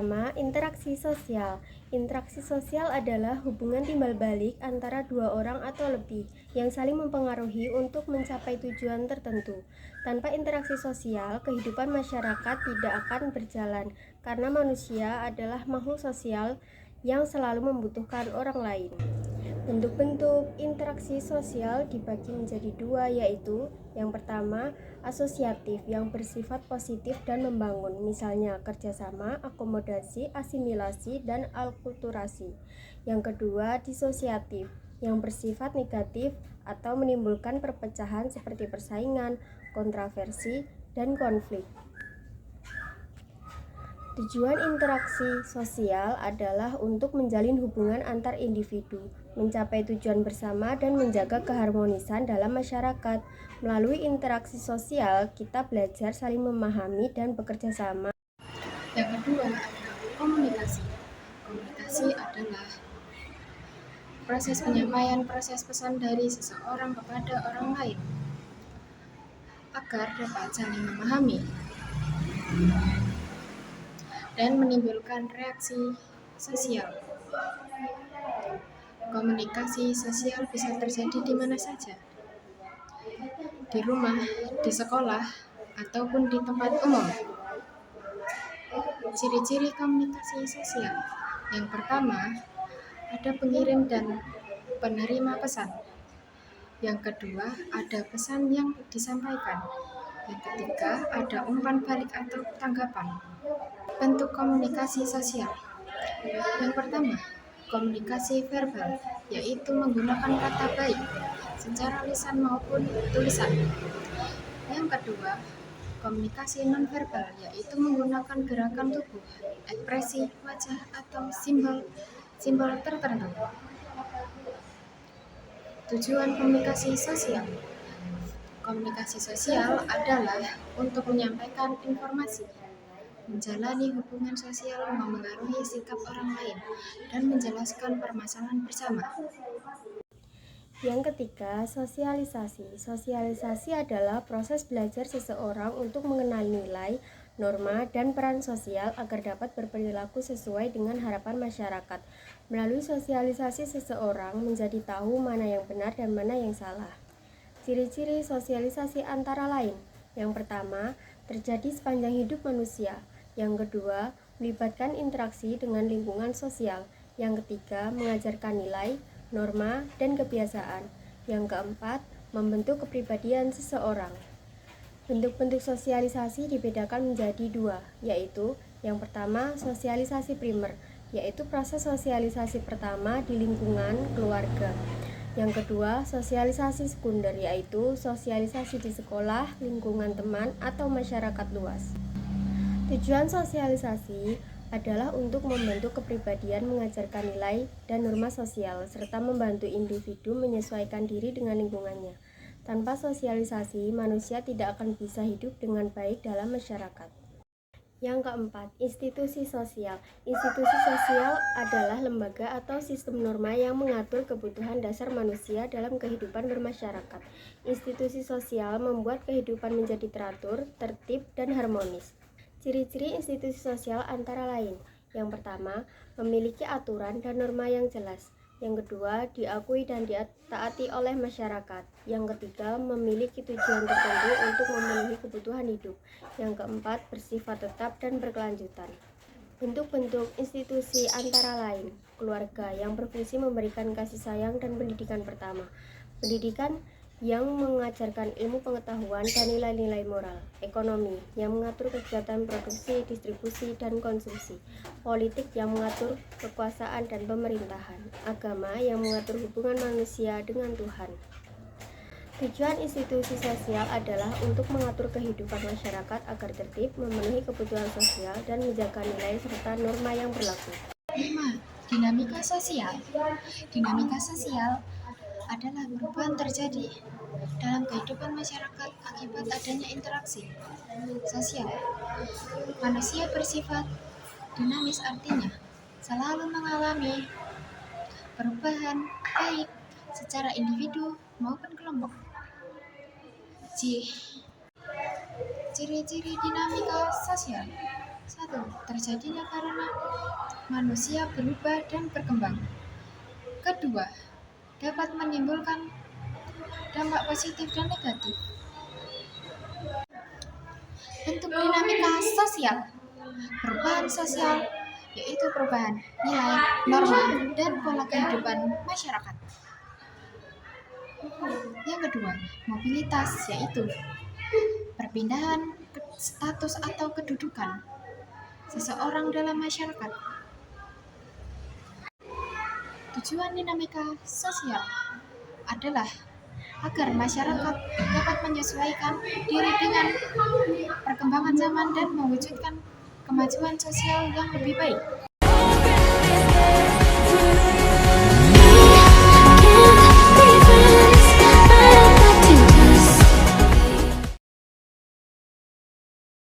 pertama, interaksi sosial. Interaksi sosial adalah hubungan timbal balik antara dua orang atau lebih yang saling mempengaruhi untuk mencapai tujuan tertentu. Tanpa interaksi sosial, kehidupan masyarakat tidak akan berjalan karena manusia adalah makhluk sosial yang selalu membutuhkan orang lain. Bentuk-bentuk interaksi sosial dibagi menjadi dua, yaitu yang pertama, asosiatif yang bersifat positif dan membangun, misalnya kerjasama, akomodasi, asimilasi, dan alkulturasi. Yang kedua, disosiatif yang bersifat negatif atau menimbulkan perpecahan seperti persaingan, kontroversi, dan konflik. Tujuan interaksi sosial adalah untuk menjalin hubungan antar individu, mencapai tujuan bersama, dan menjaga keharmonisan dalam masyarakat. Melalui interaksi sosial, kita belajar saling memahami dan bekerja sama. Yang kedua adalah komunikasi. Komunikasi adalah proses penyampaian proses pesan dari seseorang kepada orang lain agar dapat saling memahami dan menimbulkan reaksi sosial. Komunikasi sosial bisa terjadi di mana saja, di rumah, di sekolah, ataupun di tempat umum. Ciri-ciri komunikasi sosial. Yang pertama, ada pengirim dan penerima pesan. Yang kedua, ada pesan yang disampaikan. Yang ketiga, ada umpan balik atau tanggapan. Bentuk komunikasi sosial. Yang pertama, komunikasi verbal, yaitu menggunakan kata baik secara lisan maupun tulisan. Yang kedua, komunikasi nonverbal, yaitu menggunakan gerakan tubuh, ekspresi wajah atau simbol tertentu. Tujuan komunikasi sosial. Komunikasi sosial adalah untuk menyampaikan informasi, menjalani hubungan sosial, memengaruhi sikap orang lain, dan menjelaskan permasalahan bersama. Yang ketiga, sosialisasi. Sosialisasi adalah proses belajar seseorang untuk mengenal nilai, norma, dan peran sosial agar dapat berperilaku sesuai dengan harapan masyarakat. Melalui sosialisasi, seseorang menjadi tahu mana yang benar dan mana yang salah. Ciri-ciri sosialisasi antara lain. Yang pertama, terjadi sepanjang hidup manusia. Yang kedua, melibatkan interaksi dengan lingkungan sosial. Yang ketiga, mengajarkan nilai, norma, dan kebiasaan. Yang keempat, membentuk kepribadian seseorang. Bentuk-bentuk sosialisasi dibedakan menjadi dua, yaitu yang pertama, sosialisasi primer, yaitu proses sosialisasi pertama di lingkungan keluarga. Yang kedua, sosialisasi sekunder, yaitu sosialisasi di sekolah, lingkungan teman, atau masyarakat luas. Tujuan sosialisasi adalah untuk membentuk kepribadian, mengajarkan nilai dan norma sosial, serta membantu individu menyesuaikan diri dengan lingkungannya. Tanpa sosialisasi, manusia tidak akan bisa hidup dengan baik dalam masyarakat. Yang keempat, institusi sosial. Institusi sosial adalah lembaga atau sistem norma yang mengatur kebutuhan dasar manusia dalam kehidupan bermasyarakat. Institusi sosial membuat kehidupan menjadi teratur, tertib, dan harmonis. Ciri-ciri institusi sosial antara lain. Yang pertama, memiliki aturan dan norma yang jelas. Yang kedua, diakui dan ditaati oleh masyarakat. Yang ketiga, memiliki tujuan tertentu untuk memenuhi kebutuhan hidup. Yang keempat, bersifat tetap dan berkelanjutan. Bentuk-bentuk institusi antara lain. Keluarga yang berfungsi memberikan kasih sayang dan pendidikan pertama. Pendidikan yang mengajarkan ilmu pengetahuan dan nilai-nilai moral. Ekonomi yang mengatur kegiatan produksi, distribusi, dan konsumsi. Politik yang mengatur kekuasaan dan pemerintahan. Agama yang mengatur hubungan manusia dengan Tuhan. Tujuan institusi sosial adalah untuk mengatur kehidupan masyarakat agar tertib, memenuhi kebutuhan sosial, dan menjaga nilai serta norma yang berlaku. 5. Dinamika sosial. Dinamika sosial adalah perubahan terjadi dalam kehidupan masyarakat akibat adanya interaksi sosial. Manusia bersifat dinamis, artinya selalu mengalami perubahan baik secara individu maupun kelompok. Ciri-ciri dinamika sosial. Satu, terjadinya karena manusia berubah dan berkembang. Kedua, dapat menimbulkan dampak positif dan negatif. Bentuk dinamika sosial. Perubahan sosial yaitu perubahan nilai, norma, dan pola kehidupan masyarakat. Yang kedua, mobilitas yaitu perpindahan status atau kedudukan seseorang dalam masyarakat. Tujuan dinamika sosial adalah agar masyarakat dapat menyesuaikan diri dengan perkembangan zaman dan mewujudkan kemajuan sosial yang lebih baik.